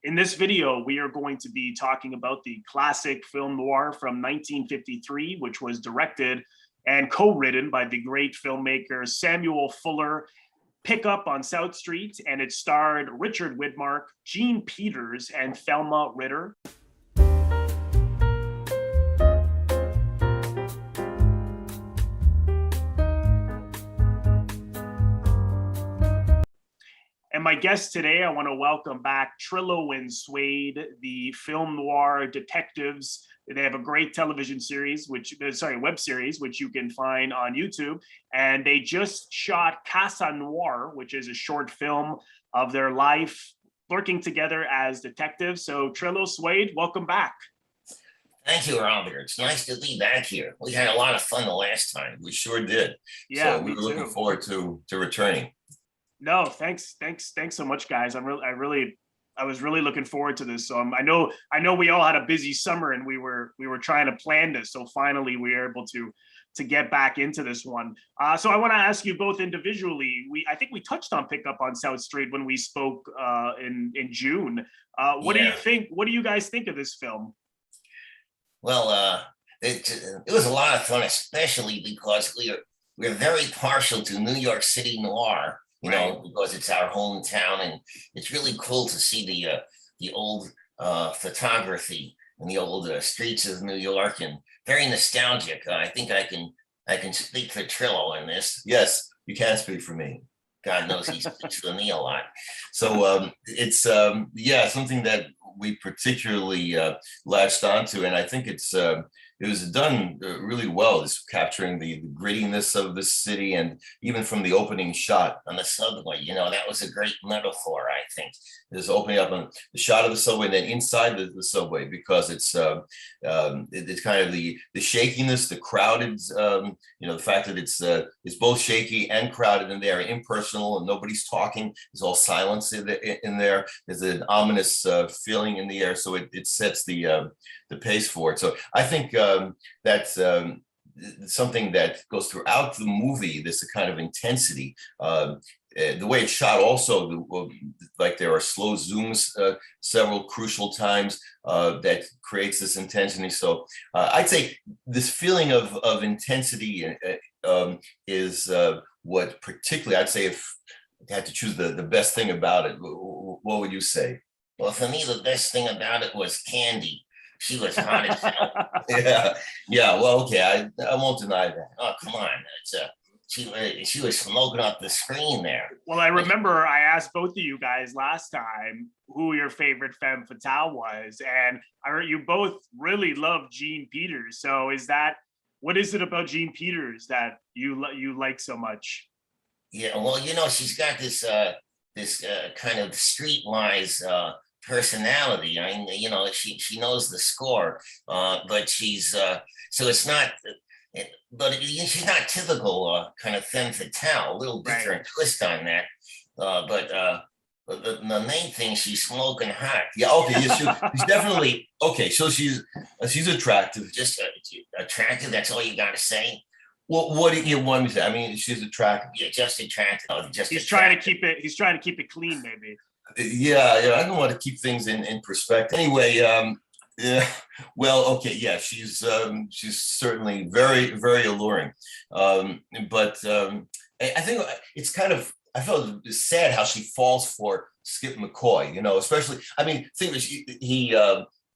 In this video, we are going to be talking about the classic film noir from 1953, which was directed and co-written by the great filmmaker Samuel Fuller. Pick Up on South Street, and it starred Richard Widmark, Jean Peters, and Thelma Ritter. And my guests today, I want to welcome back Trillo and Suede, the film noir detectives. They have a great television series, web series, which you can find on YouTube. And they just shot Casa Noir, which is a short film of their life working together as detectives. So Trillo, Suede, welcome back. Thank you, Robert. It's nice to be back here. We had a lot of fun the last time. We sure did. Yeah, so we were looking forward to returning. No, thanks so much, guys. I was really looking forward to this. So I know we all had a busy summer and we were trying to plan this. So finally we were able to get back into this one. So I want to ask you both individually. I think we touched on Pick Up on South Street when we spoke in June. What do you think? What do you guys think of this film? Well, it was a lot of fun, especially because we're very partial to New York City noir. You know, because it's our hometown, and it's really cool to see the old photography and the old streets of New York, and very nostalgic. I think I can speak for Trillo in this. Yes, you can speak for me. God knows he speaks for me a lot. So it's something that we particularly latched onto, and I think it was done really well. It's capturing the grittiness of the city, and even from the opening shot on the subway, that was a great metaphor, I think. There's opening up on the shot of the subway, and then inside the subway, because it's kind of the shakiness, the crowded, the fact that it's both shaky and crowded in there, impersonal, and nobody's talking. There's all silence in there. There's an ominous feeling in the air, so it sets the pace for it. So I think that's something that goes throughout the movie. This kind of intensity. The way it's shot also, like there are slow zooms several crucial times that creates this intensity. So I'd say this feeling of intensity is what particularly, I'd say, if I had to choose the best thing about it, what would you say? Well, for me, the best thing about it was Candy. She was hot as hell. Yeah. Well, okay, I won't deny that. Oh, come on. She was smoking up the screen there. Well, I remember I asked both of you guys last time who your favorite femme fatale was, and I heard you both really love Jean Peters. So what is it about Jean Peters that you like so much? Yeah, well, she's got this kind of streetwise personality. I mean, she knows the score, but she's so it's not. But she's not typical kind of femme fatale. A little different twist on that. But the main thing, she's smoking hot. Yeah. Okay. She's definitely okay. So she's attractive. Just attractive. That's all you got to say. Well, what do you want me to say? I mean, she's attractive. Yeah, just attractive. He's trying to keep it. He's trying to keep it clean, maybe. Yeah. I don't want to keep things in perspective. Anyway, yeah. Well, okay. Yeah, she's certainly very, very alluring. But I think it's kind of, I felt sad how she falls for Skip McCoy. Especially. I mean, think that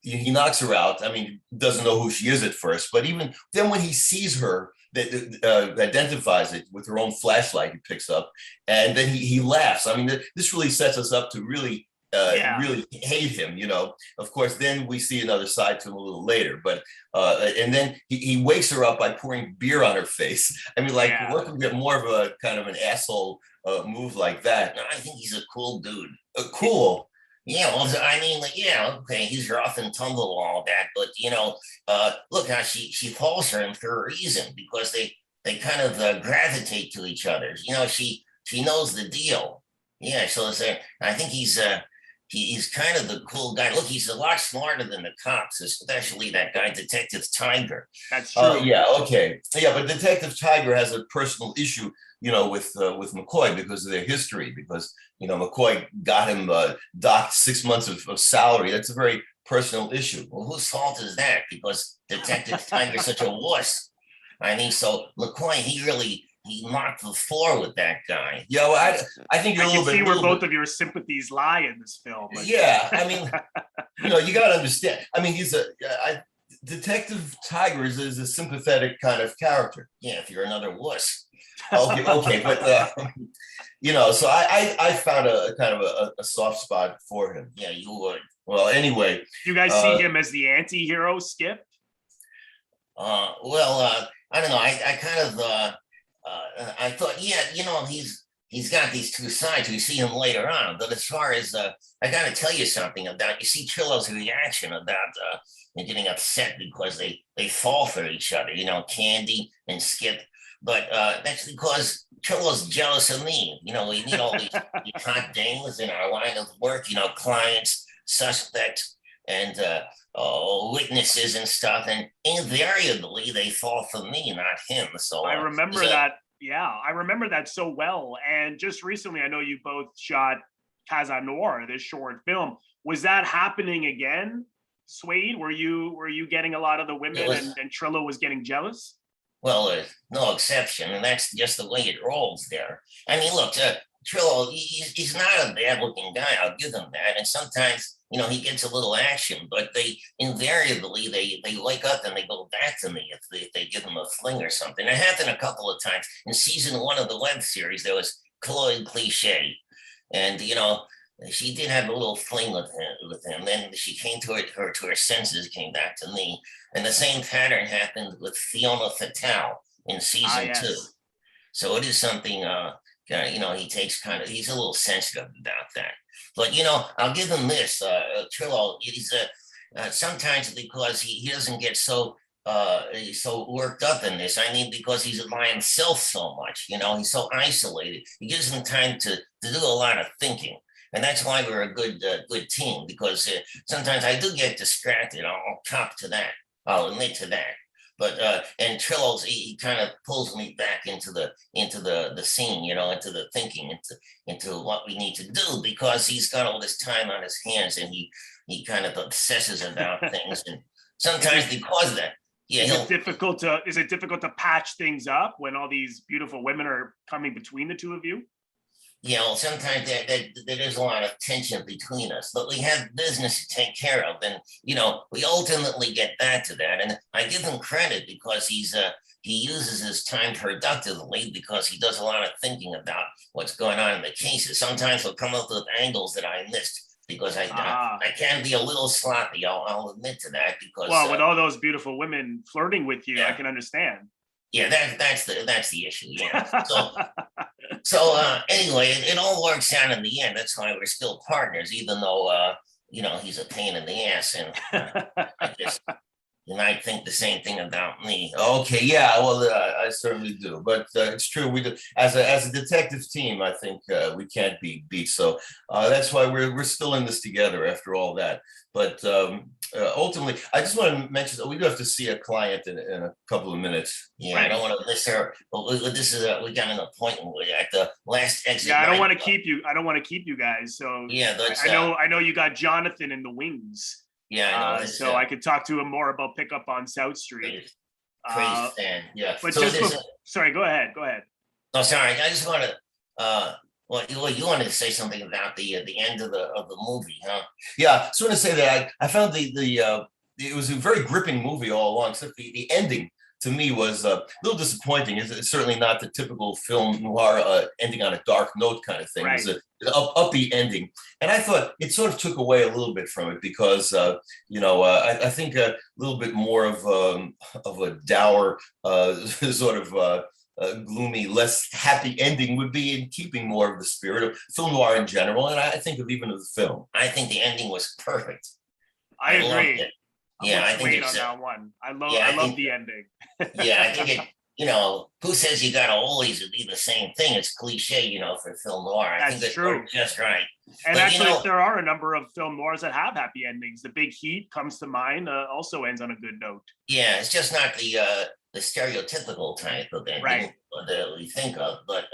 he knocks her out. I mean, doesn't know who she is at first, but even then, when he sees her, that identifies it with her own flashlight he picks up, and then he laughs. I mean, this really sets us up to really hate him. Of course, then we see another side to him a little later, but and then he wakes her up by pouring beer on her face. I mean, what could get more of a kind of an asshole move like that? No, I think he's a cool dude. Cool. Yeah, well, I mean, okay, he's rough and tumble and all that, but look how she falls for him for a reason, because they kind of gravitate to each other. She knows the deal. Yeah, so I think he's kind of the cool guy. Look, he's a lot smarter than the cops, especially that guy, Detective Tiger. That's true. Yeah, okay. Yeah, but Detective Tiger has a personal issue, with McCoy because of their history, because, McCoy got him docked 6 months of salary. That's a very personal issue. Well, whose fault is that? Because Detective Tiger's such a wuss. I mean, so McCoy, he mocked the floor with that guy. Yeah, well, I think you're I a can little bit. see where both of your sympathies lie in this film. Yeah, I mean, you got to understand. I mean, Detective Tiger is a sympathetic kind of character. Yeah, if you're another wuss. Okay, but so I found a kind of a soft spot for him. Yeah, you would. Well, anyway, You guys see him as the anti-hero, Skip? Well, I don't know. I kind of I thought, yeah, he's got these two sides. We see him later on. But as far as I got to tell you something about, you see Trillo's reaction about getting upset because they fall for each other. Candy and Skip. But that's because Trillo's jealous of me. We need all these hot dames in our line of work. Clients, suspects, and witnesses and stuff, and invariably they fall for me, not him. So I remember that. Yeah, I remember that so well. And just recently, I know you both shot Noir, this short film. Was that happening again, Swade? Were you getting a lot of the women, and Trillo was getting jealous? Well, no exception, and that's just the way it rolls there. I mean, look, Trillo, he's not a bad-looking guy. I'll give him that. And sometimes, he gets a little action, but they invariably they wake up and they go back to me if they give him a fling or something. It happened a couple of times in season 1 of the web series. There was Chloe Cliche, and she did have a little fling with him. Then she came to her senses, came back to me, and the same pattern happened with Fiona Fatale in season 2. So it is something. He takes he's a little sensitive about that. But, I'll give him this. Trillo, he's sometimes because he doesn't get so worked up in this. I mean, because he's by himself so much, he's so isolated. He gives him time to do a lot of thinking. And that's why we're a good team, because sometimes I do get distracted. I'll cop to that. I'll admit to that. But and Trillo's he kind of pulls me back into the scene, into the thinking, into what we need to do, because he's got all this time on his hands, and he kind of obsesses about things, and sometimes because of that, yeah. Is it difficult to patch things up when all these beautiful women are coming between the two of you? Yeah, well, sometimes there is a lot of tension between us, but we have business to take care of, and we ultimately get back to that. And I give him credit because he uses his time productively, because he does a lot of thinking about what's going on in the cases. Sometimes he'll come up with angles that I missed, because I can be a little sloppy. I'll admit to that, because with all those beautiful women flirting with you, yeah. I can understand. Yeah, that's the issue. Yeah. So anyway, it all works out in the end. That's why we're still partners, even though he's a pain in the ass, and I guess you might think the same thing about me. Okay, yeah, well, I certainly do, but it's true. We do as a detective team. I think we can't be beat. So that's why we're still in this together after all that. But ultimately, I just want to mention that we do have to see a client in a couple of minutes. Yeah, right. I don't want to miss her. But this is we got an appointment at the last exit. Yeah, I don't want to keep you. I don't want to keep you guys. So yeah, I know you got Jonathan in the wings. Yeah, I know. So I could talk to him more about Pickup on South Street. Crazy fan. Yeah. But so sorry, go ahead. No, sorry. I just want to. Well, you wanted to say something about the end of the movie, huh? Yeah, I just want to say that I found it was a very gripping movie all along, except the ending to me was a little disappointing. It's certainly not the typical film noir ending on a dark note kind of thing. Right. It was an upbeat ending, and I thought it sort of took away a little bit from it, because I think a little bit more of a dour sort of. Gloomy, less happy ending would be in keeping more of the spirit of film noir in general, and I think of even of the film. I think the ending was perfect. I agree. Yeah, I think it's on that one. I love the ending. Yeah, I think who says you gotta always be the same thing? It's cliche, for film noir. I think That's that you're true. just right. And But actually, there are a number of film noirs that have happy endings. The Big Heat comes to mind, also ends on a good note. yeah, it's just not the stereotypical type of ending Right. that we think of. But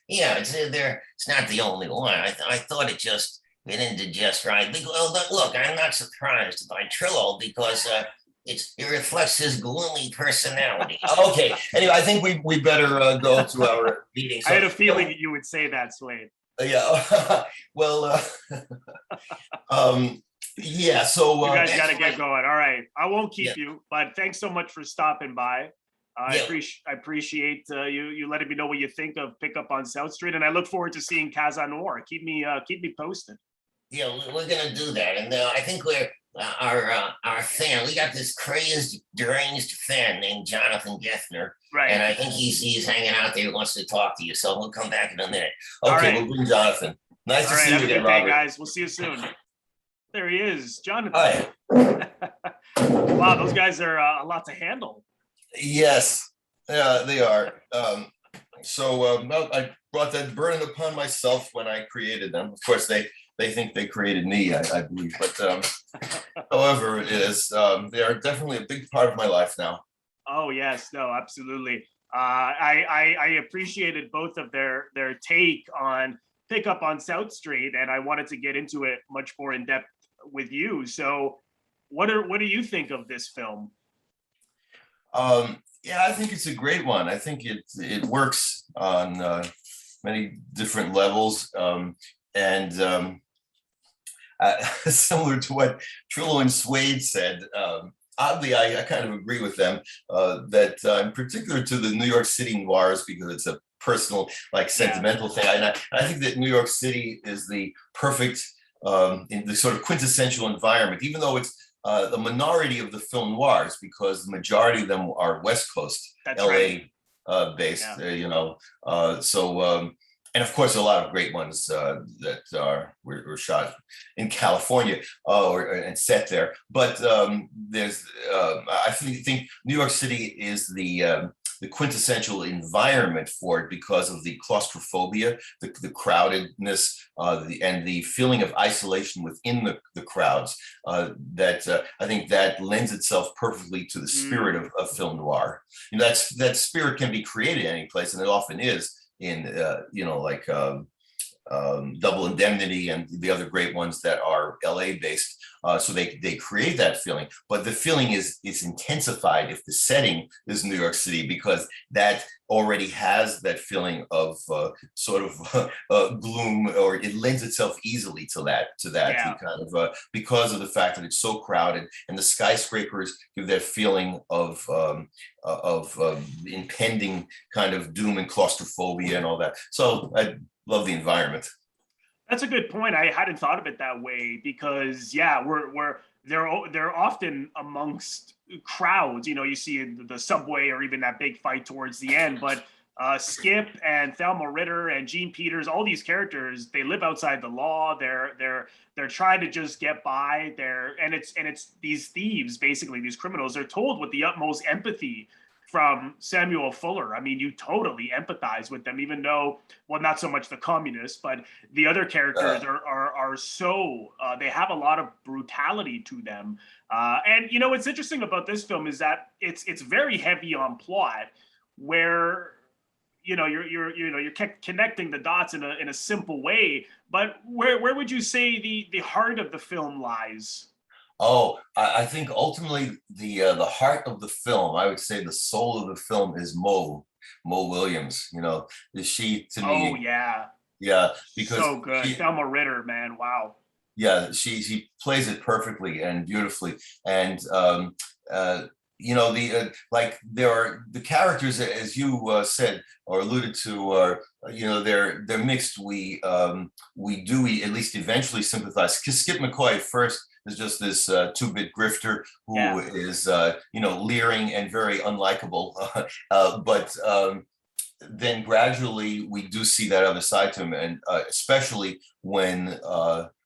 yeah, it's not the only one. I thought it ended just right. Well, look, I'm not surprised by Trillo because it reflects his gloomy personality. Okay. Anyway, I think we better go to our meeting. I had a feeling you would say that, Slade. Yeah. Well, yeah. So You guys that's got to get right. going. All right. I won't keep Yeah. you, but thanks so much for stopping by. I Yeah. appreciate you letting me know what you think of Pickup on South Street, and I look forward to seeing Casa Noir. Keep me posted. Yeah, we're gonna do that, and I think our fan. We got this crazed, deranged fan named Jonathan Geffner, and Right. I think he's hanging out there. He wants to talk to you, so we'll come back in a minute. okay, right. we'll bring Jonathan. Nice All to right. see you Have a again, good day, Robert. guys. We'll see you soon. There he is, Jonathan. Hi. Wow, those guys are a lot to handle. Yes, they are. Well, I brought that burden upon myself when I created them. Of course, they think they created me, I believe. But however it is, they are definitely a big part of my life now. Oh yes, no, absolutely. I appreciated both of their take on Pickup on South Street, and I wanted to get into it much more in depth with you. So, what do you think of this film? Yeah, I think it's a great one. I think it works on many different levels, and similar to what Trillo and Swade said. Oddly, I kind of agree with them that in particular to the New York City noirs, because it's a personal, like sentimental thing. And I think that New York City is the perfect, in the sort of quintessential environment, even though it's the minority of the film noirs, because the majority of them are West Coast, That's LA right. based, Yeah. and of course, a lot of great ones that were shot in California and set there. But I think New York City is the quintessential environment for it because of the claustrophobia, the crowdedness, and the feeling of isolation within the crowds. That I think that lends itself perfectly to the spirit of film noir. That spirit can be created any place, and it often is in like Double Indemnity and the other great ones that are LA based. So they create that feeling, but the feeling is intensified if the setting is New York City, because that already has that feeling of sort of gloom, or it lends itself easily to that Yeah. kind of because of the fact that it's so crowded, and the skyscrapers give that feeling of impending kind of doom and claustrophobia and all that. So I love the environment. That's a good point. I hadn't thought of it that way because they're often amongst crowds. You see in the subway or even that big fight towards the end. But Skip and Thelma Ritter and Gene Peters, all these characters, they live outside the law. They're trying to just get by. It's these thieves, basically these criminals. They're told with the utmost empathy from Samuel Fuller. I mean, you totally empathize with them, even though, well, not so much the communists, but the other characters are so, they have a lot of brutality to them. And what's interesting about this film is that it's very heavy on plot, where you're connecting the dots in a simple way. But where would you say the heart of the film lies? Oh, I think ultimately the heart of the film, I would say the soul of the film, is Mo Williams. She, to me. Oh yeah. Yeah, because so good. Thelma Ritter, man, wow. Yeah, she plays it perfectly and beautifully, and like there are the characters, as you said or alluded to, are they're mixed. We do at least eventually sympathize, because Skip McCoy at first is just this two-bit grifter who is leering and very unlikable, but then gradually we do see that other side to him, and especially when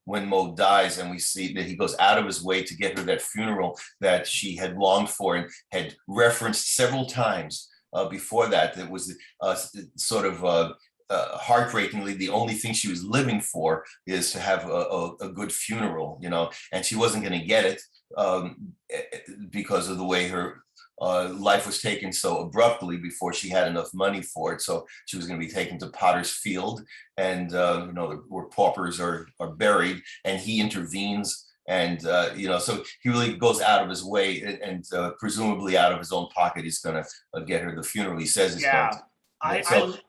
Mo dies, and we see that he goes out of his way to get her that funeral that she had longed for and had referenced several times before that. That was sort of heartbreakingly, the only thing she was living for is to have a good funeral, and she wasn't going to get it because of the way her life was taken so abruptly before she had enough money for it. So she was going to be taken to Potter's Field, and where paupers are buried, and he intervenes. And so he really goes out of his way, and presumably out of his own pocket, he's going to get her the funeral. He says he's going to.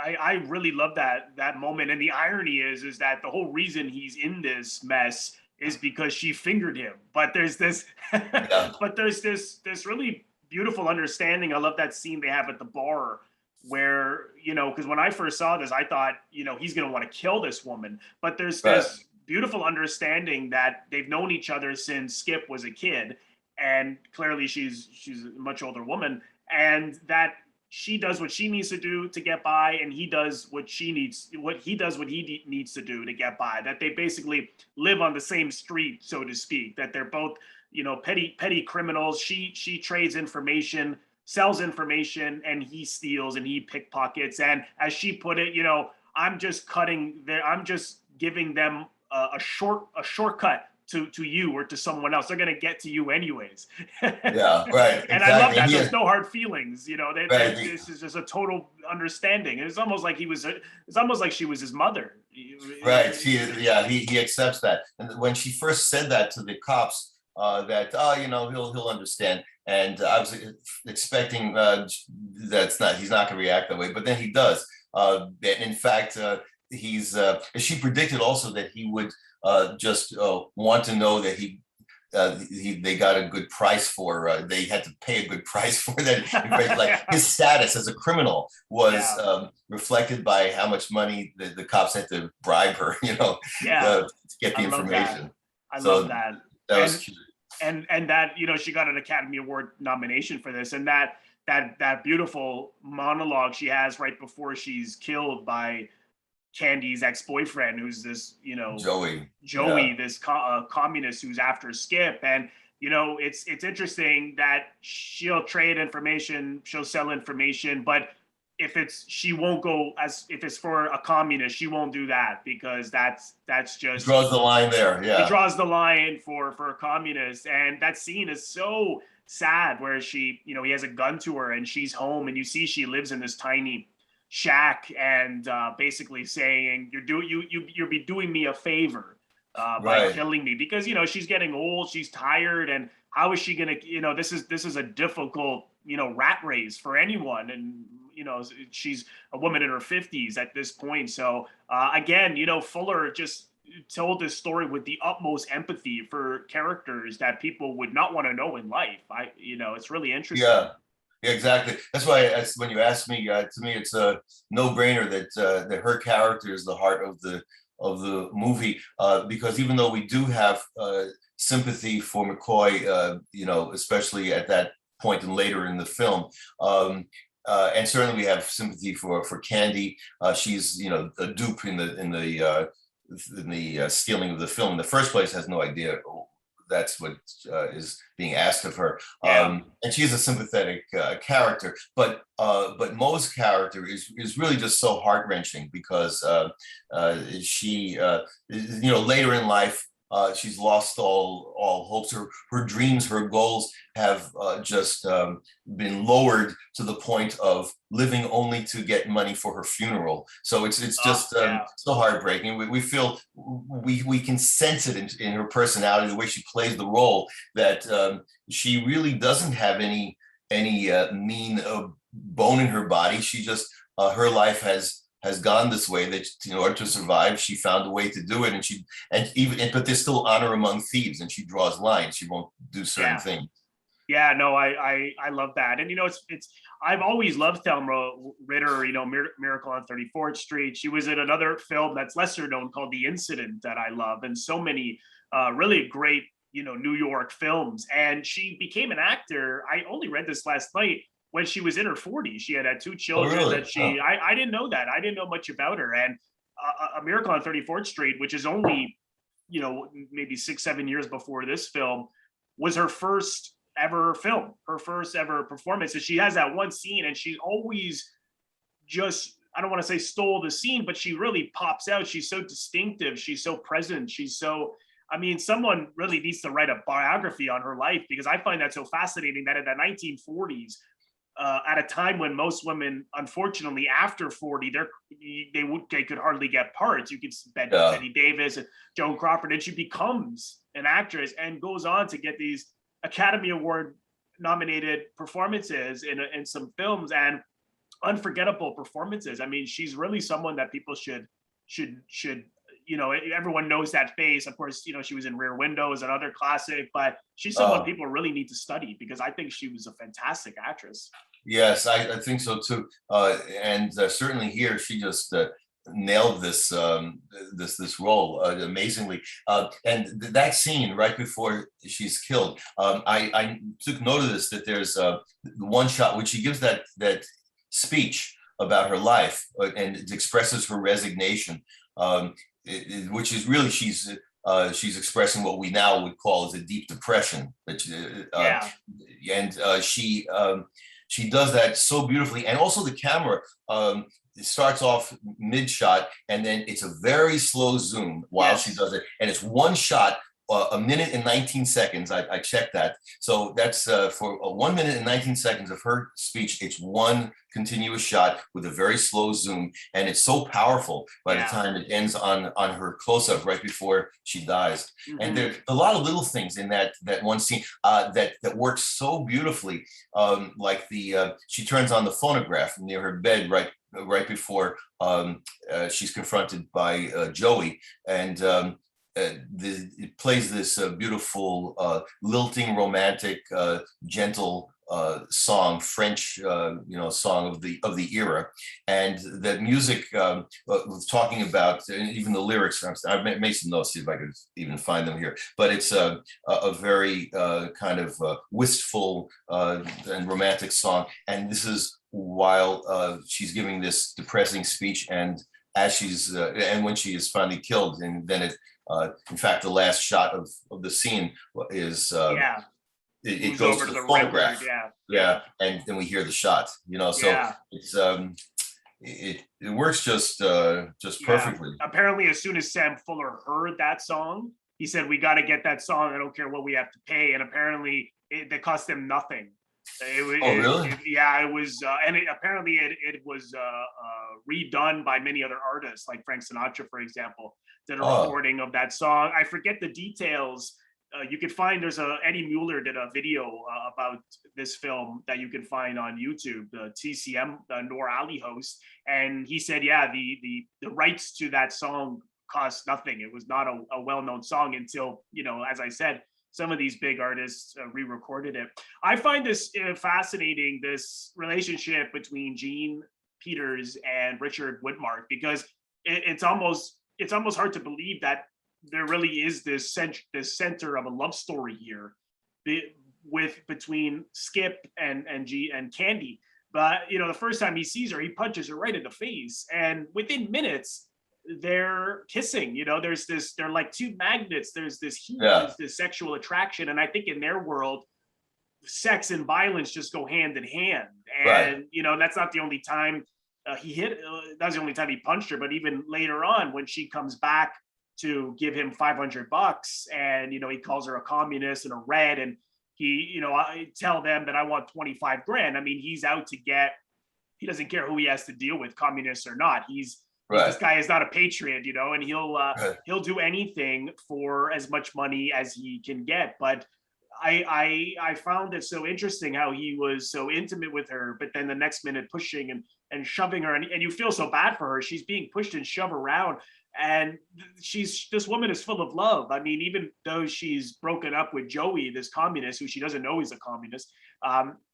I really love that moment, and the irony is that the whole reason he's in this mess is because she fingered him. But there's this, but there's this really beautiful understanding. I love that scene they have at the bar where, because when I first saw this, I thought, he's going to want to kill this woman. But there's this beautiful understanding that they've known each other since Skip was a kid, and clearly she's a much older woman, and that she does what she needs to do to get by, and he does what he needs to do to get by. That they basically live on the same street, so to speak. That they're both, petty criminals. She trades information, sells information, and he steals and he pickpockets. And as she put it, I'm just giving them a shortcut to you or to someone else. They're going to get to you anyways. Yeah, right. And exactly. I love that. There's no hard feelings. This is just a total understanding. It's almost like she was his mother. Right. He accepts that. And when she first said that to the cops, that he'll understand. And I was expecting he's not going to react that way, but then he does. And in fact, she predicted also that he would just want to know that they got a good price for. They had to pay a good price for that. Like his status as a criminal was reflected by how much money the cops had to bribe her, to get the information. I love that. That was cute. And that she got an Academy Award nomination for this, and that beautiful monologue she has right before she's killed by Candy's ex-boyfriend, who's this, Joey, this communist who's after Skip. And, it's interesting that she'll trade information, she'll sell information, but if it's for a communist, she won't do that, because that's just draws the line there. Yeah. He draws the line for a communist. And that scene is so sad where she, he has a gun to her and she's home, and you see she lives in this tiny shack, and basically saying you'll be doing me a favor by killing me, because she's getting old, she's tired, and how is she gonna this is a difficult rat race for anyone, and she's a woman in her 50s at this point. So again, Fuller just told this story with the utmost empathy for characters that people would not want to know in life. It's really interesting. Yeah, exactly. That's why when you ask me, to me, it's a no-brainer that her character is the heart of the movie, because even though we do have sympathy for McCoy, especially at that point and later in the film, and certainly we have sympathy for Candy. She's a dupe in the stealing of the film in the first place, has no idea that's what is being asked of her. And she's a sympathetic character, but Mo's character is really just so heart-wrenching, because she later in life, she's lost all hopes. Her dreams, her goals have just been lowered to the point of living only to get money for her funeral. So it's just so heartbreaking. We feel we can sense it in her personality, the way she plays the role, that she really doesn't have any mean bone in her body. She just her life has gone this way, that in order to survive, she found a way to do it, but there's still honor among thieves, and she draws lines. She won't do certain things. Yeah, no, I love that. And it's I've always loved Thelma Ritter, Miracle on 34th Street. She was in another film that's lesser known called The Incident that I love, and so many really great New York films. And she became an actor. I only read this last night. When she was in her 40s, she had 2 children. Oh, really? That I didn't know that. I didn't know much about her. And A Miracle on 34th Street, which is only, maybe 6-7 years before this film, was her first ever film, her first ever performance. And she has that one scene, and she always just, I don't want to say stole the scene, but she really pops out. She's so distinctive. She's so present. She's so, I mean, someone really needs to write a biography on her life, because I find that so fascinating that in the 1940s, at a time when most women, unfortunately, after 40, they could hardly get parts. You could bet Betty Davis and Joan Crawford, and she becomes an actress and goes on to get these Academy Award nominated performances in some films, and unforgettable performances. I mean, she's really someone that people should everyone knows that face. Of course, she was in Rear Window, is another classic, but she's someone people really need to study, because I think she was a fantastic actress. Yes, I think so too. And certainly here, she just nailed this role amazingly. And that scene right before she's killed, I took note of this, that there's one shot when she gives that speech about her life, and it expresses her resignation, which is really she's expressing what we now would call as a deep depression. And she does that so beautifully, and also the camera. It starts off mid shot, and then it's a very slow zoom while she does it, and it's one shot. A minute and 19 seconds. I checked that. So that's for 1 minute and 19 seconds of her speech. It's one continuous shot with a very slow zoom, and it's so powerful by the time it ends on her close-up right before she dies. Mm-hmm. And there's a lot of little things in that one scene that works so beautifully. Like she turns on the phonograph near her bed right before she's confronted by Joey, and it plays this beautiful, lilting, romantic, gentle song, French, song of the era, and that music was talking about, and even the lyrics. I've made some notes, see if I could even find them here. But it's a very kind of wistful and romantic song, and this is while she's giving this depressing speech, and as she's and when she is finally killed, and then it. In fact, the last shot of the scene is it goes to the phonograph, and then we hear the shot. So it's it works just perfectly. Apparently, as soon as Sam Fuller heard that song, he said, "We got to get that song. I don't care what we have to pay." And apparently, it cost him nothing. Really? It was, and apparently it was redone by many other artists, like Frank Sinatra, for example, did a recording of that song. I forget the details. You could find, Eddie Mueller did a video about this film that you can find on YouTube, the TCM, the Noir Alley host, and he said, the rights to that song cost nothing. It was not a well-known song until, as I said, some of these big artists re-recorded it. I find this fascinating, this relationship between Jean Peters and Richard Widmark, because it's almost hard to believe that there really is this center of a love story here between Skip and Candy. But the first time he sees her, he punches her right in the face, and within minutes they're kissing. They're like two magnets. There's this heat, there's this sexual attraction, and I think in their world, sex and violence just go hand in hand. And that's not the only time he hit. That's the only time he punched her. But even later on, when she comes back to give him $500, and he calls her a communist and a red, and I tell them that I want 25 grand. I mean, he's out to get. He doesn't care who he has to deal with, communists or not. This guy is not a patriot, and he'll do anything for as much money as he can get. But I found it so interesting how he was so intimate with her, but then the next minute pushing and shoving her, and you feel so bad for her. She's being pushed and shoved around, and this woman is full of love. I mean, even though she's broken up with Joey, this communist who she doesn't know is a communist,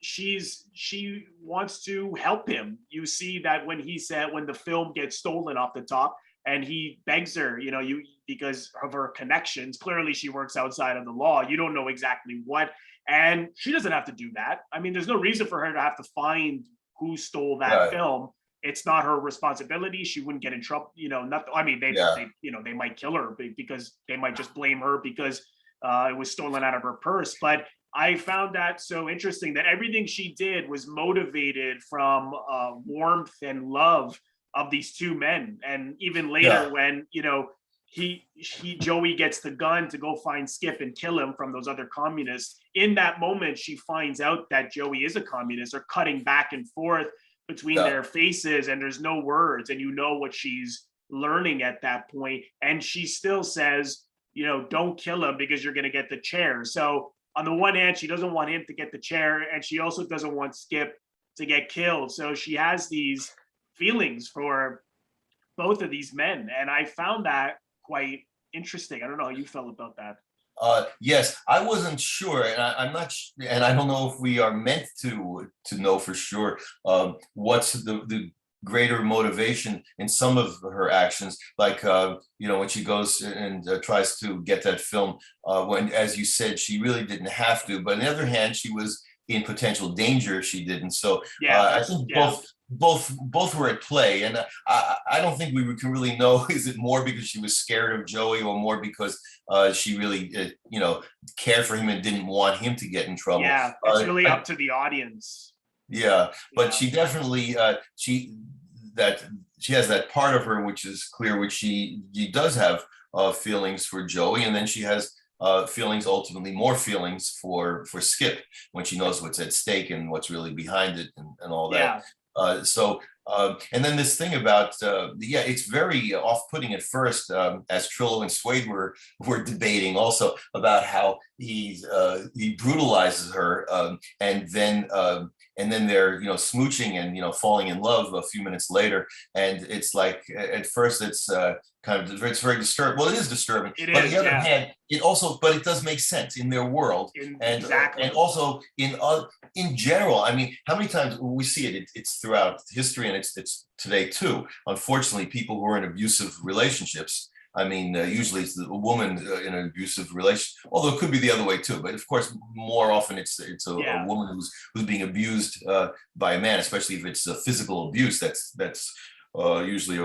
she wants to help him. You see that when the film gets stolen off the top, and he begs her, because of her connections. Clearly, she works outside of the law. You don't know exactly what, and she doesn't have to do that. I mean, there's no reason for her to have to find who stole that film. It's not her responsibility. She wouldn't get in trouble. Nothing. I mean, they might kill her because they might just blame her because it was stolen out of her purse. But I found that so interesting that everything she did was motivated from warmth and love of these two men. And even later, Yeah, when Joey gets the gun to go find Skip and kill him from those other communists. In that moment, she finds out that Joey is a communist. They're cutting back and forth between yeah, their faces, and there's no words, and you know what she's learning at that point. And she still says, don't kill him because you're going to get the chair. So on the one hand, she doesn't want him to get the chair, and she also doesn't want Skip to get killed. So she has these feelings for both of these men, and I found that quite interesting. I don't know how you felt about that. yes, I wasn't sure, and I'm not, and I don't know if we are meant to know for sure what's the greater motivation in some of her actions, like when she goes and tries to get that film. When, as you said, she really didn't have to, but on the other hand, she was in potential danger if she didn't. So I think both were at play, and I don't think we can really know, is it more because she was scared of Joey, or more because she really cared for him and didn't want him to get in trouble. Yeah, it's really up to the audience. Yeah, but she definitely she has that part of her which is clear, which she does have feelings for Joey, and then she has feelings, ultimately more feelings for Skip, when she knows what's at stake and what's really behind it, and all that. And then this thing about it's very off-putting at first, as Trillo and Swade were debating also about how he brutalizes her, and then they're smooching and falling in love a few minutes later, and it's like at first it's it's very disturbing. Well, it is disturbing, but on the other hand, it does make sense in their world, and also in general. I mean, how many times we see it? It's throughout history, and it's today too. Unfortunately, people who are in abusive relationships. I mean, usually it's the woman in an abusive relationship, although it could be the other way too. But of course, more often it's a woman who's being abused by a man, especially if it's a physical abuse. That's usually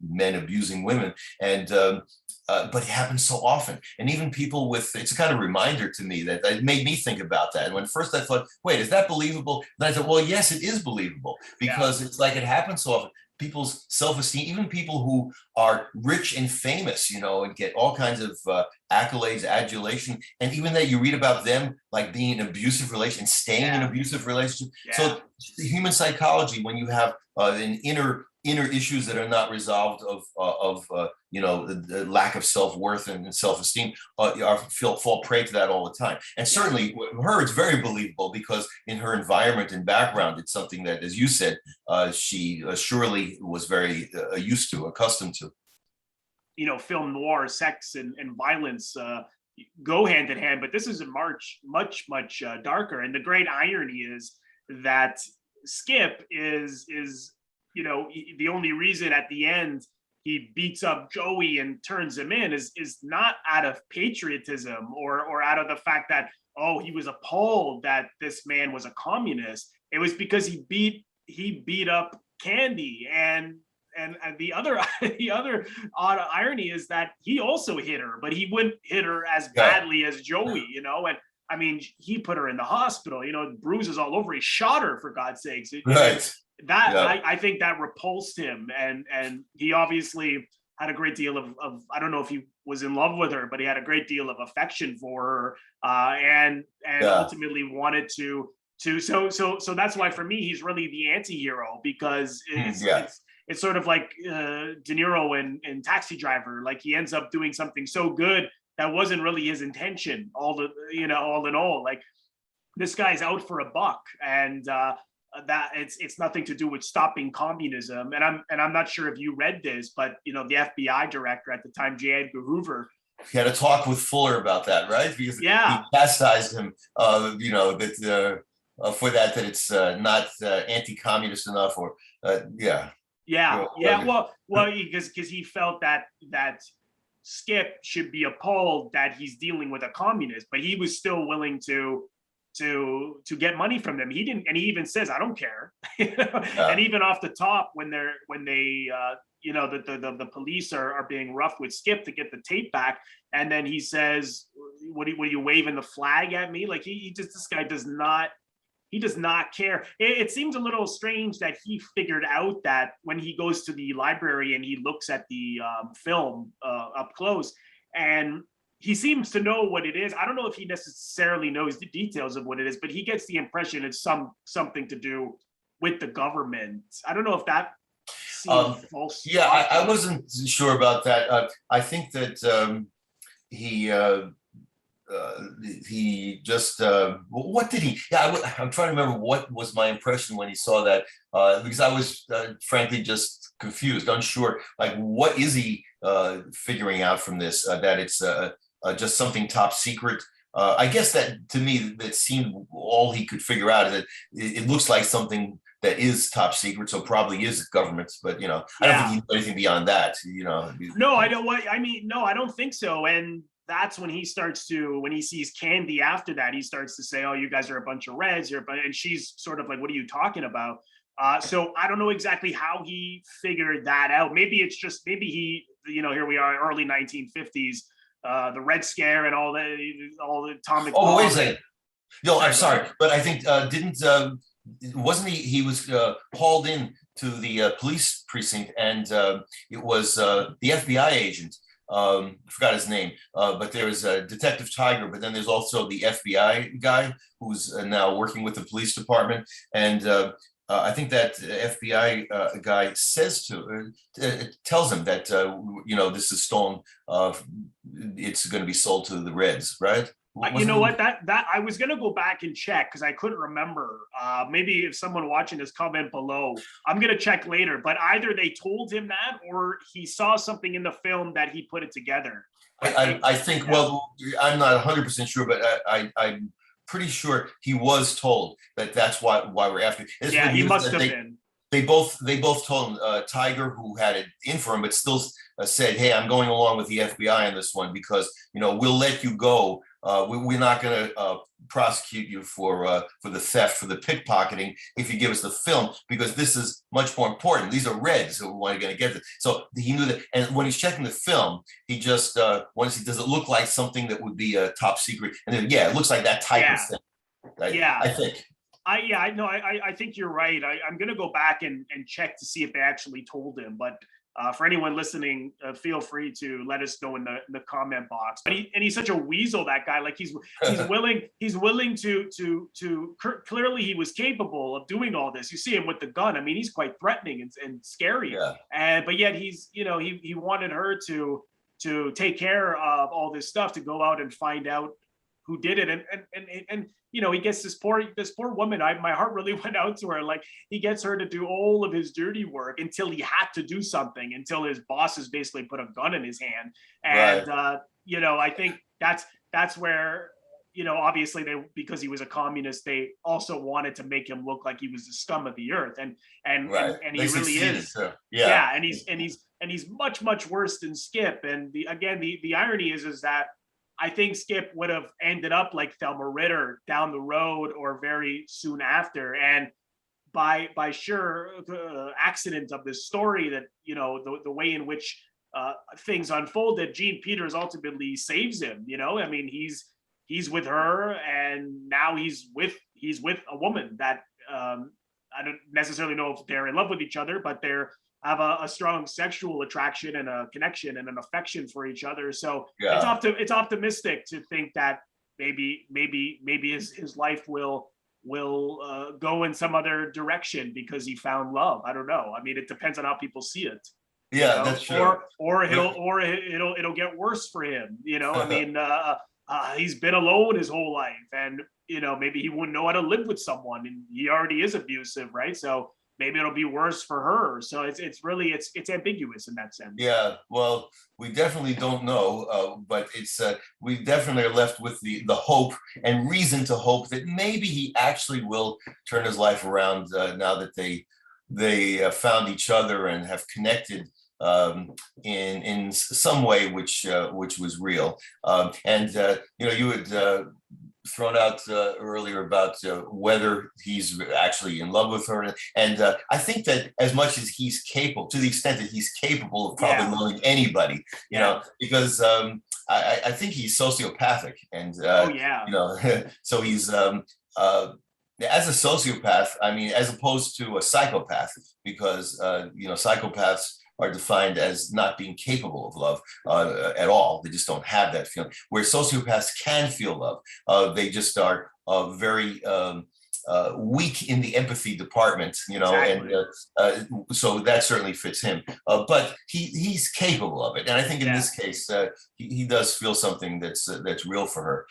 men abusing women, and but it happens so often. And even people it's a kind of reminder to me that it made me think about that. And when first I thought, wait, is that believable? And I thought, well, yes, it is believable, because it's like it happens so often. People's self-esteem, even people who are rich and famous, and get all kinds of accolades, adulation, and even that you read about them like being in an abusive relationship, staying in an abusive relationship. So the human psychology, when you have an inner issues that are not resolved of the lack of self-worth and self-esteem, fall prey to that all the time. And certainly her, it's very believable, because in her environment and background, it's something that, as you said, she surely was very used to, accustomed to. Film noir, sex and violence go hand in hand, but this is much darker. And the great irony is that Skip is the only reason at the end he beats up Joey and turns him in is not out of patriotism or out of the fact that, oh, he was appalled that this man was a communist. It was because he beat up Candy. And the other odd irony is that he also hit her, but he wouldn't hit her as badly as Joey, and I mean, he put her in the hospital, bruises all over. He shot her, for God's sakes. I think that repulsed him, and he obviously had a great deal of I don't know if he was in love with her, but he had a great deal of affection for her, and ultimately wanted to so that's why for me he's really the anti-hero, because it's sort of like De Niro in Taxi Driver. Like, he ends up doing something so good that wasn't really his intention. All in all, like, this guy's out for a buck, and that it's nothing to do with stopping communism. And I'm not sure if you read this, but the FBI director at the time, J. Edgar Hoover, he had a talk with Fuller about that, right? Because he chastised him, that for that it's not anti-communist enough, or because he felt that Skip should be appalled that he's dealing with a communist, but he was still willing to get money from them. He didn't, and he even says, I don't care. And even off the top, when they you know, the police are being rough with Skip to get the tape back, and then he says, what are you waving the flag at me? Like he just, this guy does not, he does not care. It seems a little strange that he figured out that when he goes to the library and he looks at the film up close, and he seems to know what it is. I don't know if he necessarily knows the details of what it is, but he gets the impression it's something to do with the government. I don't know if that seems false. Yeah, I wasn't sure about that. I think that he just what did he? Yeah, I'm trying to remember what was my impression when he saw that, because I was frankly just confused, unsure. Like, what is he figuring out from this? That it's just something top secret. I guess that to me that seemed all he could figure out is that it looks like something that is top secret, so probably is government. But you know, I don't think he knew anything beyond that. You know. No, I don't. I mean, no, I don't think so. And that's when he starts to, when he sees Candy after that, he starts to say, oh, you guys are a bunch of reds, and she's sort of like, what are you talking about? So I don't know exactly how he figured that out. Maybe it's just, maybe he, you know, here we are, early 1950s, the Red Scare and all the atomic. Oh, wait a second. No, I'm sorry, but I think wasn't he was hauled in to the police precinct, and it was the FBI agent. I forgot his name, but there's Detective Tiger, but then there's also the FBI guy who's now working with the police department. And I think that FBI guy says tells him that, you know, this is stolen. It's going to be sold to the Reds, right? You know what, that I was gonna go back and check because I couldn't remember. Maybe if someone watching this, comment below. I'm gonna check later, but either they told him that or he saw something in the film that he put it together. I think, well, I'm not 100% sure, but I'm pretty sure he was told that that's why we're after. Yeah, he must have been. They both told him, Tiger, who had it in for him, but still said, hey, I'm going along with the FBI on this one because, you know, we'll let you go. We're not going to prosecute you for the theft, for the pickpocketing, if you give us the film, because this is much more important. These are Reds who are going to get it. So he knew that. And when he's checking the film, he just wants to see, does it look like something that would be a top secret? And then, yeah, it looks like that type of thing. Yeah, I think. I think you're right. I'm gonna go back and check to see if they actually told him. But for anyone listening, feel free to let us know in the comment box. But he's such a weasel, that guy. Like he's willing to clearly he was capable of doing all this. You see him with the gun. I mean, he's quite threatening and scary. Yeah. But yet he's, you know, he wanted her to take care of all this stuff, to go out and find out who did it. And you know, he gets this poor woman. My heart really went out to her. Like, he gets her to do all of his dirty work until he had to do something, until his bosses basically put a gun in his hand. And you know, I think that's where, you know, obviously because he was a communist, they also wanted to make him look like he was the scum of the earth. And he really is. Yeah. And he's much worse than Skip. And the irony is that I think Skip would have ended up like Thelma Ritter down the road or very soon after. And by sure accident of this story, that, you know, the way in which things unfolded, Jean Peters ultimately saves him. You know, I mean, he's with her, and now he's with a woman that I don't necessarily know if they're in love with each other, but they're have a strong sexual attraction and a connection and an affection for each other. So it's optimistic to think that maybe his life will go in some other direction because he found love. I don't know. I mean, it depends on how people see it. Yeah, you know? That's true. Or it'll get worse for him. You know, I mean, he's been alone his whole life, and you know, maybe he wouldn't know how to live with someone, and he already is abusive, right? So maybe it'll be worse for her. So it's really ambiguous in that sense. Yeah, well, we definitely don't know, but it's we definitely are left with the hope and reason to hope that maybe he actually will turn his life around now that they found each other and have connected in some way which was real. And you know, you had thrown out earlier about whether he's actually in love with her, and I think that as much as he's capable, to the extent that he's capable of probably loving anybody, you know, because I think he's sociopathic, and you know, so he's as a sociopath, I mean, as opposed to a psychopath, because you know, psychopaths are defined as not being capable of love at all. They just don't have that feeling. Where sociopaths can feel love, they just are very weak in the empathy department, you know, and so that certainly fits him. But he's capable of it, and I think in this case, he does feel something that's real for her.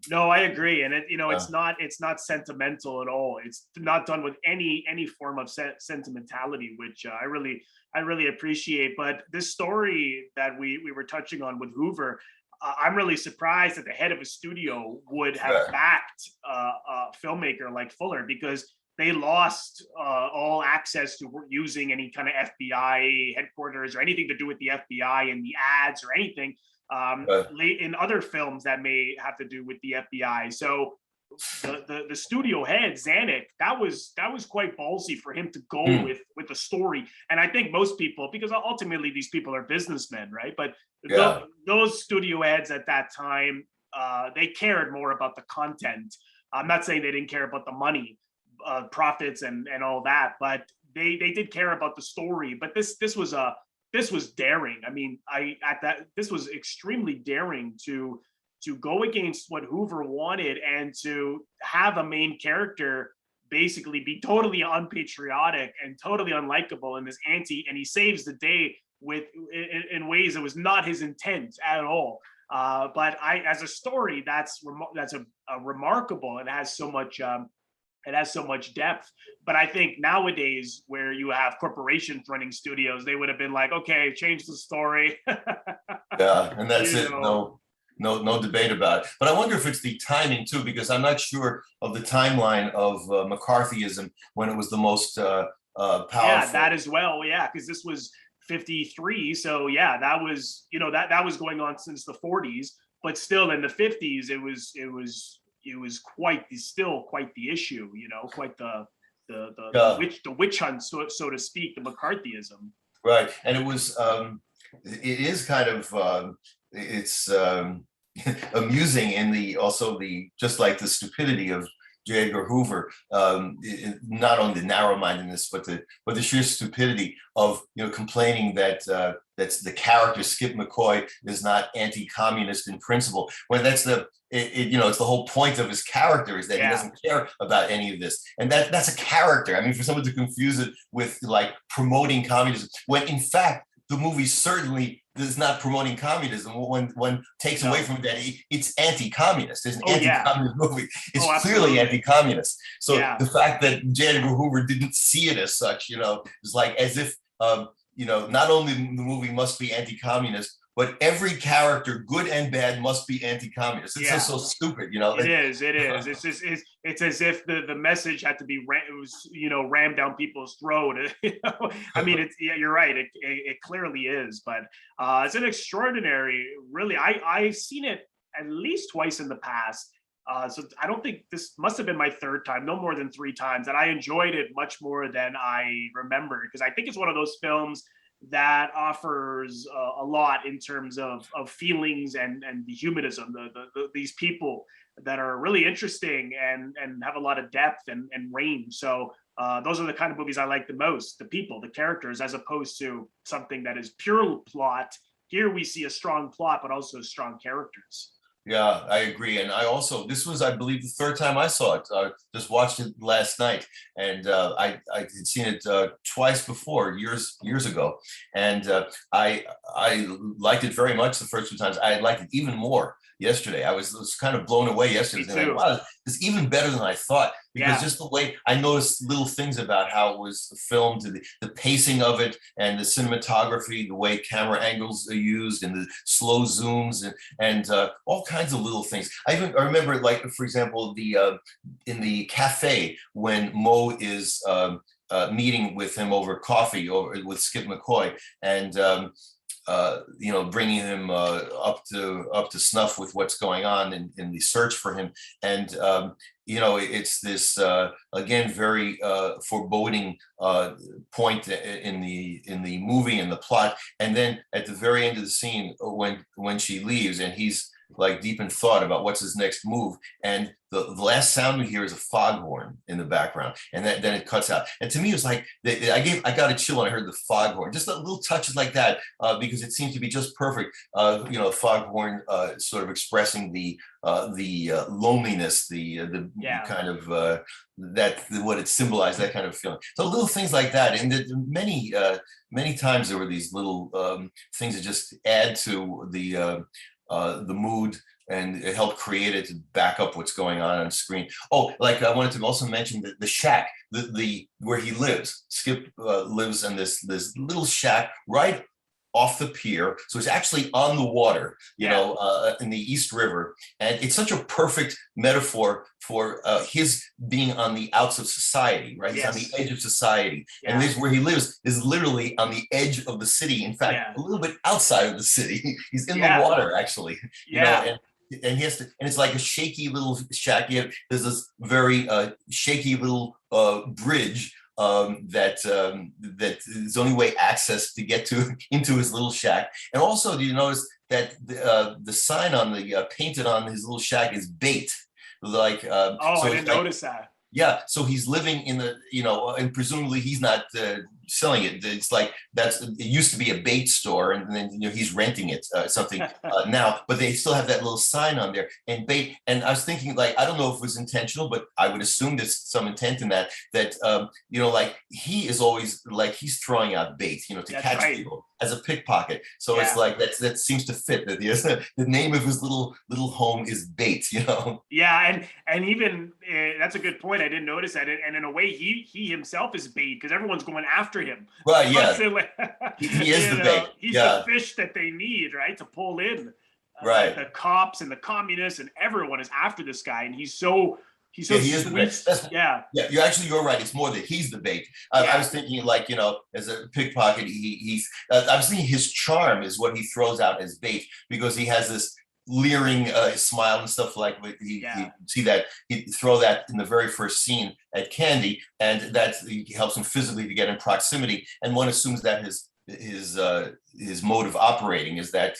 No, I agree, and you know, it's not sentimental at all. It's not done with any form of sentimentality, which I really appreciate. But this story that we were touching on with Hoover, I'm really surprised that the head of a studio would have backed a filmmaker like Fuller, because they lost all access to using any kind of FBI headquarters or anything to do with the FBI and the ads or anything. In other films that may have to do with the FBI. So the studio head, Zanuck, that was quite ballsy for him to go with the story. And I think most people, because ultimately these people are businessmen, right? But those studio heads at that time, they cared more about the content. I'm not saying they didn't care about the money, profits and all that, but they did care about the story. But this was daring. I mean, this was extremely daring to go against what Hoover wanted, and to have a main character basically be totally unpatriotic and totally unlikable, and and he saves the day in ways that was not his intent at all. But as a story, that's a remarkable. It has so much. It has so much depth. But I think nowadays, where you have corporations running studios, they would have been like, okay, change the story. And that's it. No debate about it. But I wonder if it's the timing too, because I'm not sure of the timeline of McCarthyism when it was the most powerful. Yeah, that as well. Yeah, because this was 53. So yeah, that was, you know, that was going on since the 40s. But still, in the 50s, it was still quite the issue, you know, quite the witch hunt, so to speak, the McCarthyism. Right, and it was it is kind of it's amusing in the just like the stupidity of J. Edgar Hoover, not only the narrow-mindedness, but the sheer stupidity of, you know, complaining that that's the character Skip McCoy is not anti-communist in principle, when that's you know, it's the whole point of his character, is that he doesn't care about any of this, and that's a character. I mean, for someone to confuse it with like promoting communism, when in fact the movie certainly is not promoting communism. When one takes away from that, it's anti-communist. It's an anti-communist movie. It's clearly anti-communist. So the fact that J. Edgar Hoover didn't see it as such, you know, is like as if you know, not only the movie must be anti-communist, but every character, good and bad, must be anti-communist. It's just so stupid, you know. It is. It's just it's as if the message had to be rammed down people's throat. You know? I mean, you're right. It clearly is, but it's an extraordinary. Really, I've seen it at least twice in the past. So I don't think this must have been my third time, no more than 3 times, and I enjoyed it much more than I remember, because I think it's one of those films that offers a lot in terms of feelings and the humanism, these people that are really interesting and have a lot of depth and range. So those are the kind of movies I like the most, the people, the characters, as opposed to something that is pure plot. Here we see a strong plot, but also strong characters. Yeah, I agree. And this was, I believe, the third time I saw it. I just watched it last night, and I had seen it twice before, years ago. And I liked it very much the first 2 times. I liked it even more yesterday. I was kind of blown away yesterday. Like, wow, it's even better than I thought, because just the way I noticed little things about how it was filmed, the pacing of it, and the cinematography, the way camera angles are used, and the slow zooms, and all kinds of little things. I remember, like, for example, in the cafe when Mo is meeting with him over coffee with Skip McCoy, and bringing him up to snuff with what's going on in the search for him. And it's this again very foreboding point in the movie and the plot. And then at the very end of the scene, when she leaves and he's like deep in thought about what's his next move, and the last sound we hear is a foghorn in the background, and then it cuts out. And to me, it was like I got a chill when I heard the foghorn, just little touches like that, because it seemed to be just perfect. Foghorn sort of expressing the loneliness, the kind of what it symbolized, that kind of feeling. So little things like that, and many times there were these little things that just add to the mood, and it helped create it to back up what's going on screen. Oh, like I wanted to also mention the shack, the where he lives. Skip lives in this little shack right off the pier, so it's actually on the water, in the East River, and it's such a perfect metaphor for his being on the outs of society, right? He's on the edge of society, and this where he lives is literally on the edge of the city. In fact, a little bit outside of the city. He's in the water, actually. And he has to, and it's like a shaky little shack. There's this very shaky little bridge that is the only way access to get into his little shack. And also, do you notice that the sign on the painted on his little shack is bait? Like I didn't notice that. Yeah, so he's living in the, and presumably he's not selling it. It's like it used to be a bait store, and then he's renting it something now, but they still have that little sign on there, and bait. And I was thinking, like, I don't know if it was intentional, but I would assume there's some intent in that like he is always like he's throwing out bait, to catch people as a pickpocket. So it's like that seems to fit. That the name of his little home is bait. Yeah, and even that's a good point. I didn't notice that, and in a way, he himself is bait because everyone's going after him. Right? Yeah, he is the bait. He's the fish that they need, right, to pull in. Right. The cops and the communists and everyone is after this guy, and he's so he is the bait. You're right. It's more that he's the bait. I was thinking, like, as a pickpocket, I was thinking his charm is what he throws out as bait, because he has this leering smile and stuff like you see that he throw that in the very first scene at Candy, and that helps him physically to get in proximity, and one assumes that his mode of operating is that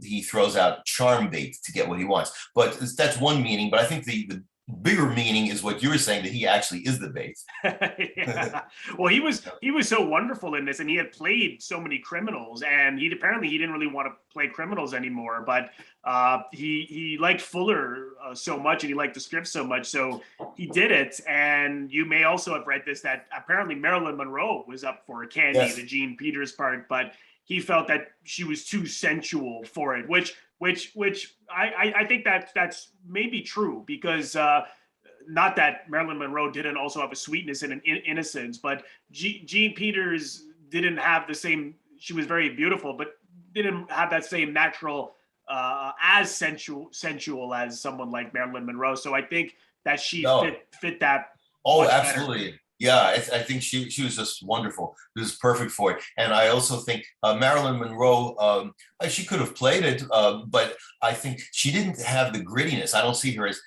he throws out charm bait to get what he wants. But that's one meaning, but I think the bigger meaning is what you were saying, that he actually is the bait. Well, he was so wonderful in this, and he had played so many criminals, and he didn't really want to play criminals anymore, but he liked Fuller so much, and he liked the script so much, so he did it. And you may also have read this, that apparently Marilyn Monroe was up for Candy, the Jean Peters part, but he felt that she was too sensual for it, which I think that's maybe true, because not that Marilyn Monroe didn't also have a sweetness and an innocence, but Jean Peters didn't have the same. She was very beautiful, but didn't have that same natural as sensual as someone like Marilyn Monroe. So I think that she fit that. Oh, absolutely. Better. Yeah, I think she was just wonderful. It was perfect for it. And I also think Marilyn Monroe, she could have played it, but I think she didn't have the grittiness. I don't see her as,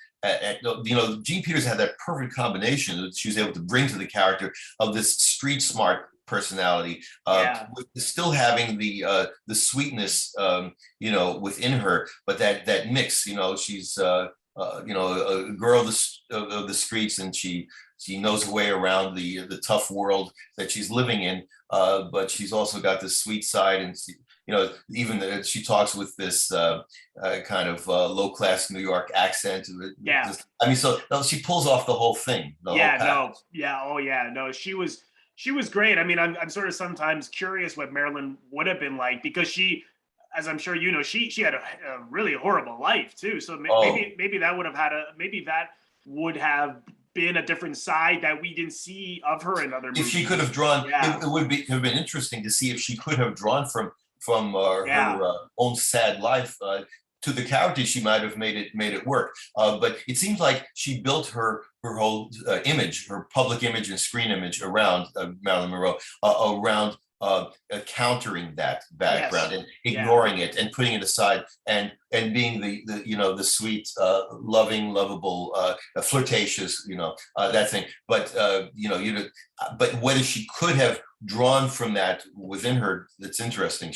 Jean Peters had that perfect combination that she was able to bring to the character of this street smart personality, with still having the sweetness, within her, but that mix, she's a girl of the streets, and she knows her way around the tough world that she's living in, but she's also got this sweet side, and even she talks with this kind of low-class New York accent. So she pulls off the whole thing. She was great. I mean, I'm sort of sometimes curious what Marilyn would have been like, because she, as I'm sure you know, she had a really horrible life too. So maybe that would have been a different side that we didn't see of her in other movies. If she could have drawn, it would have been interesting to see if she could have drawn from her own sad life to the character. She might have made it work. But it seems like she built her whole image, her public image and screen image around Marilyn Monroe, around countering that background Yes. and Yeah. ignoring it and putting it aside and being the you know, the sweet, loving, lovable, flirtatious, you know, that thing. But you know, but whether she could have drawn from that within her, that's interesting.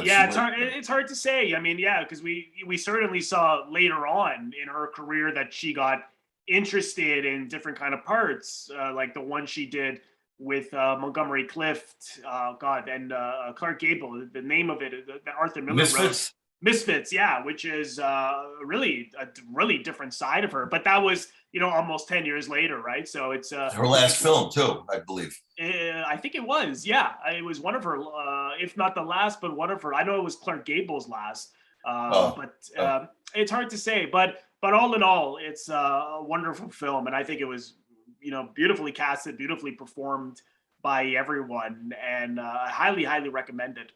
Yeah, it's hard to say. I mean, yeah, because we certainly saw later on in her career that she got interested in different kind of parts, like the one she did with Montgomery Clift, God, and Clark Gable. The name of it that Arthur Miller wrote. Misfits. Misfits, yeah, which is really a really different side of her. But that was, you know, almost 10 years later, right? So it's Her last film too, I believe. I think it was, yeah. It was one of her, if not the last, but one of her. I know it was Clark Gable's last, Oh, but oh. it's hard to say. But all in all, it's a wonderful film, and I think it was, you know, beautifully casted, beautifully performed by everyone, and highly, highly recommended.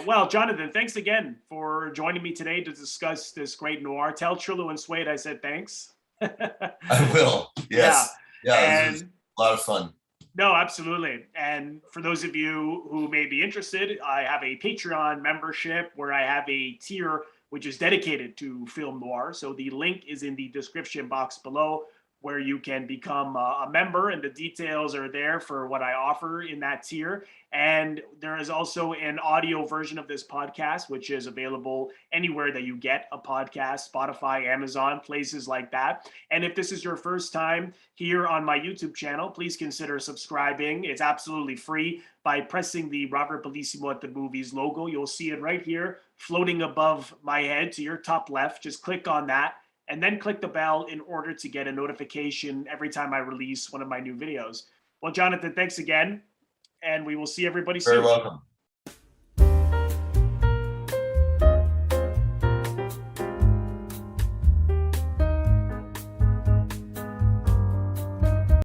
Well, Jonathan, thanks again for joining me today to discuss this great noir. Tell Trillo and Suede I said thanks. I will. Yeah, Yes. Yeah. This was and a lot of fun. no, absolutely. And for those of you who may be interested, I have a Patreon membership where I have a tier which is dedicated to film noir. So the link is in the description box below, where you can become a member, and the details are there for what I offer in that tier. And there is also an audio version of this podcast, which is available anywhere that you get a podcast, Spotify, Amazon, places like that. And if this is your first time here on my YouTube channel, please consider subscribing. It's absolutely free by pressing the Robert Bellissimo at the Movies logo. You'll see it right here floating above my head to your top left. Just click on that and then click the bell in order to get a notification every time I release one of my new videos. Well, Jonathan, thanks again, and we will see everybody Very soon. welcome.